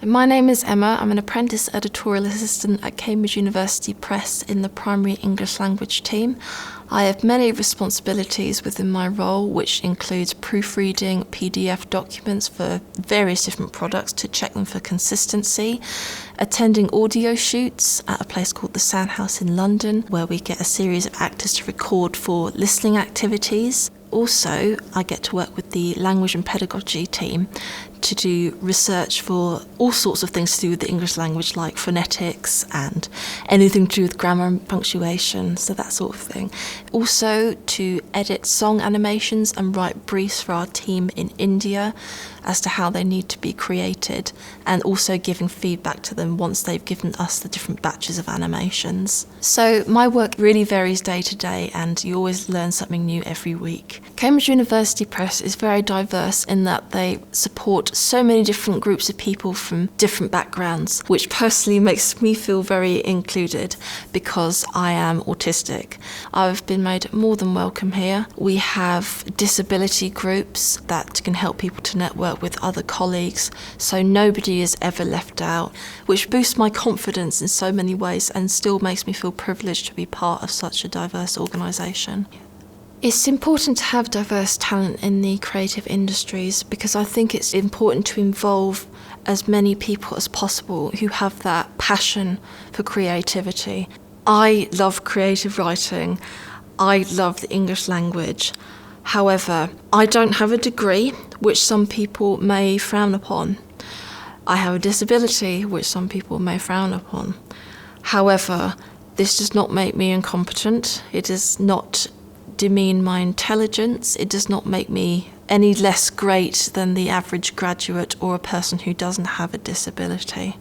My name is Emma. I'm an apprentice editorial assistant at Cambridge University Press in the primary English language team. I have many responsibilities within my role, which includes proofreading PDF documents for various different products to check them for consistency, attending audio shoots at a place called the Soundhouse in London, where we get a series of actors to record for listening activities. Also, I get to work with the language and pedagogy team to do research for all sorts of things to do with the English language, like phonetics and anything to do with grammar and punctuation, so that sort of thing. Also, to edit song animations and write briefs for our team in India as to how they need to be created, and also giving feedback to them once they've given us the different batches of animations. So my work really varies day to day, and you always learn something new every week. Cambridge University Press is very diverse in that they support so many different groups of people from different backgrounds, which personally makes me feel very included because I am autistic. I've been made more than welcome here. We have disability groups that can help people to network with other colleagues, so nobody is ever left out, which boosts my confidence in so many ways and still makes me feel privileged to be part of such a diverse organisation. It's important to have diverse talent in the creative industries because I think it's important to involve as many people as possible who have that passion for creativity. I love creative writing. I love the English language. However, I don't have a degree, which some people may frown upon. I have a disability, which some people may frown upon. However, this does not make me incompetent. It does not demean my intelligence. It does not make me any less great than the average graduate or a person who doesn't have a disability.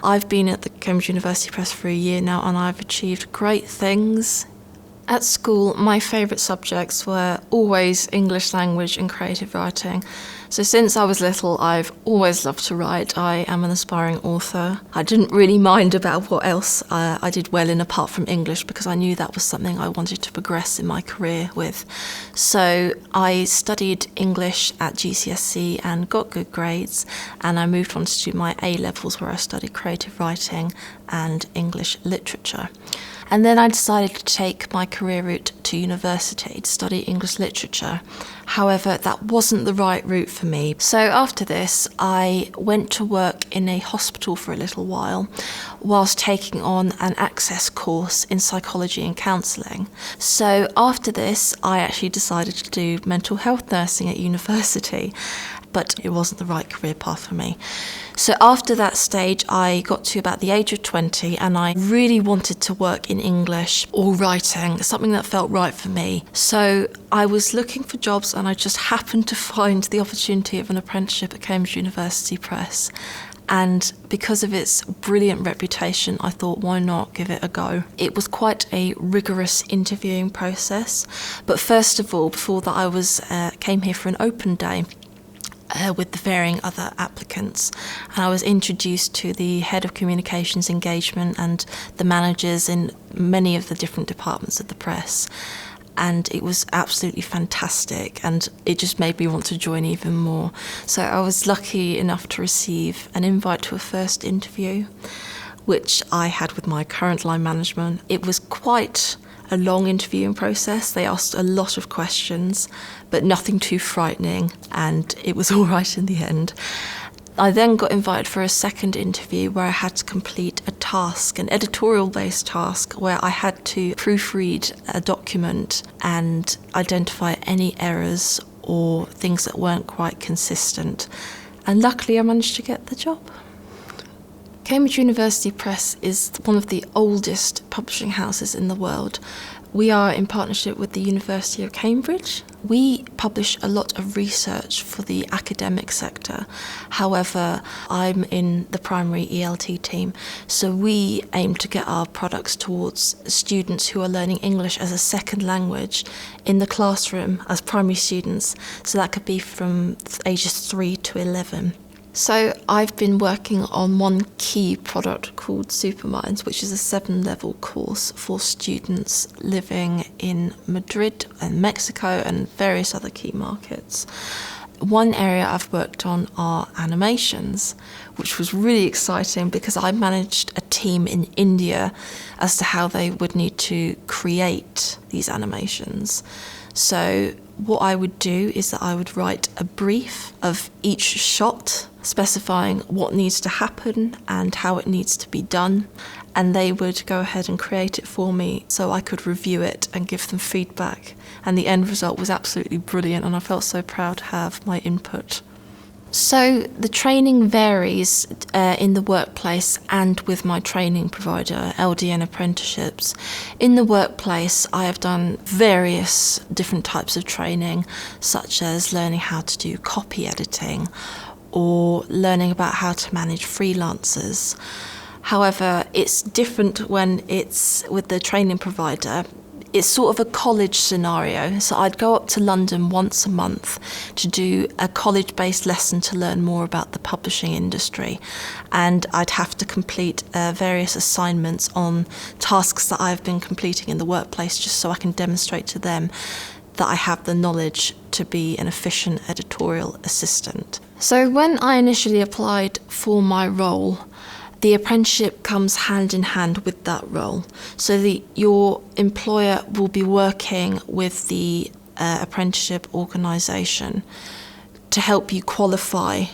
I've been at the Cambridge University Press for a year now, and I've achieved great things. At school, my favourite subjects were always English language and creative writing. So since I was little, I've always loved to write. I am an aspiring author. I didn't really mind about what else I did well in apart from English because I knew that was something I wanted to progress in my career with. So I studied English at GCSE and got good grades, and I moved on to do my A-levels where I studied creative writing and English literature. And then I decided to take my career route to university to study English literature. However, that wasn't the right route for me. So after this, I went to work in a hospital for a little while whilst taking on an access course in psychology and counselling. So after this, I actually decided to do mental health nursing at university, but it wasn't the right career path for me. So after that stage, I got to about the age of 20 and I really wanted to work in English or writing, something that felt right for me. So I was looking for jobs and I just happened to find the opportunity of an apprenticeship at Cambridge University Press. And because of its brilliant reputation, I thought, why not give it a go? It was quite a rigorous interviewing process. But first of all, before that, I came here for an open day with the varying other applicants, and I was introduced to the head of communications engagement and the managers in many of the different departments of the press, and it was absolutely fantastic, and it just made me want to join even more. So I was lucky enough to receive an invite to a first interview, which I had with my current line management. It was quite a long interviewing process. They asked a lot of questions, but nothing too frightening, and it was all right in the end. I then got invited for a second interview where I had to complete a task, an editorial-based task, where I had to proofread a document and identify any errors or things that weren't quite consistent. And luckily I managed to get the job. Cambridge University Press is one of the oldest publishing houses in the world. We are in partnership with the University of Cambridge. We publish a lot of research for the academic sector. However, I'm in the primary ELT team, so we aim to get our products towards students who are learning English as a second language in the classroom as primary students. So that could be from ages 3 to 11. So I've been working on one key product called Superminds, which is a 7-level course for students living in Madrid and Mexico and various other key markets. One area I've worked on are animations, which was really exciting because I managed a team in India as to how they would need to create these animations. So what I would do is that I would write a brief of each shot, specifying what needs to happen and how it needs to be done, and they would go ahead and create it for me so I could review it and give them feedback. And the end result was absolutely brilliant, and I felt so proud to have my input. So the training varies in the workplace and with my training provider, LDN Apprenticeships. In the workplace, I have done various different types of training, such as learning how to do copy editing or learning about how to manage freelancers. However, it's different when it's with the training provider. It's sort of a college scenario. So I'd go up to London once a month to do a college-based lesson to learn more about the publishing industry. And I'd have to complete various assignments on tasks that I've been completing in the workplace, just so I can demonstrate to them that I have the knowledge to be an efficient editorial assistant. So when I initially applied for my role, the apprenticeship comes hand in hand with that role. So your employer will be working with the apprenticeship organisation to help you qualify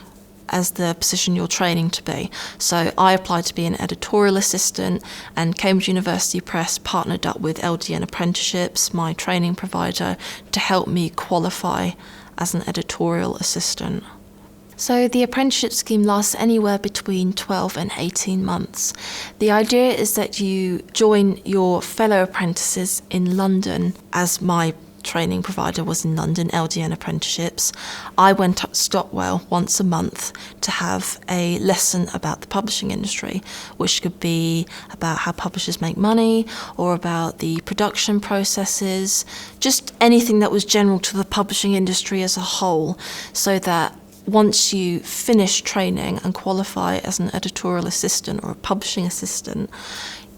as the position you're training to be. So I applied to be an editorial assistant, and Cambridge University Press partnered up with LDN Apprenticeships, my training provider, to help me qualify as an editorial assistant. So the apprenticeship scheme lasts anywhere between 12 and 18 months. The idea is that you join your fellow apprentices in London, as my training provider was in London, LDN Apprenticeships. I went up to Stockwell once a month to have a lesson about the publishing industry, which could be about how publishers make money or about the production processes, just anything that was general to the publishing industry as a whole, so that once you finish training and qualify as an editorial assistant or a publishing assistant,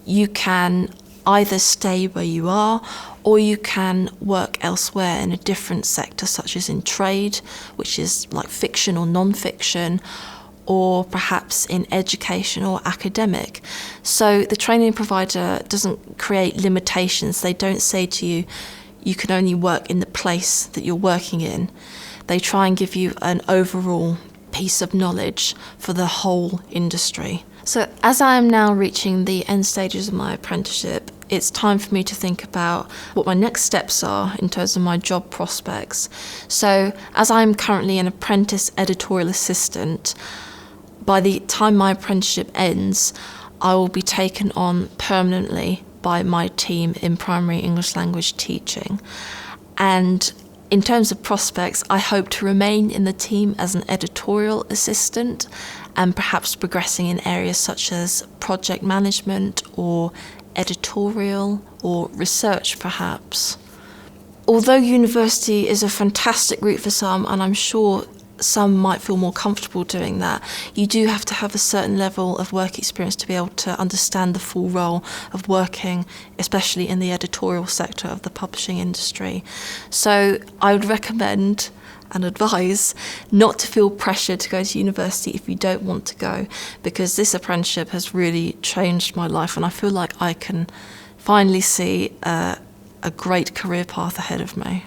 you can either stay where you are or you can work elsewhere in a different sector, such as in trade, which is like fiction or non-fiction, or perhaps in education or academic. So the training provider doesn't create limitations. They don't say to you, you can only work in the place that you're working in. They try and give you an overall piece of knowledge for the whole industry. So as I am now reaching the end stages of my apprenticeship, it's time for me to think about what my next steps are in terms of my job prospects. So as I'm currently an apprentice editorial assistant, by the time my apprenticeship ends, I will be taken on permanently by my team in primary English language teaching. And in terms of prospects, I hope to remain in the team as an editorial assistant and perhaps progressing in areas such as project management or editorial or research perhaps. Although university is a fantastic route for some, and I'm sure some might feel more comfortable doing that, you do have to have a certain level of work experience to be able to understand the full role of working, especially in the editorial sector of the publishing industry. So I would recommend and advise not to feel pressured to go to university if you don't want to go, because this apprenticeship has really changed my life, and I feel like I can finally see a great career path ahead of me.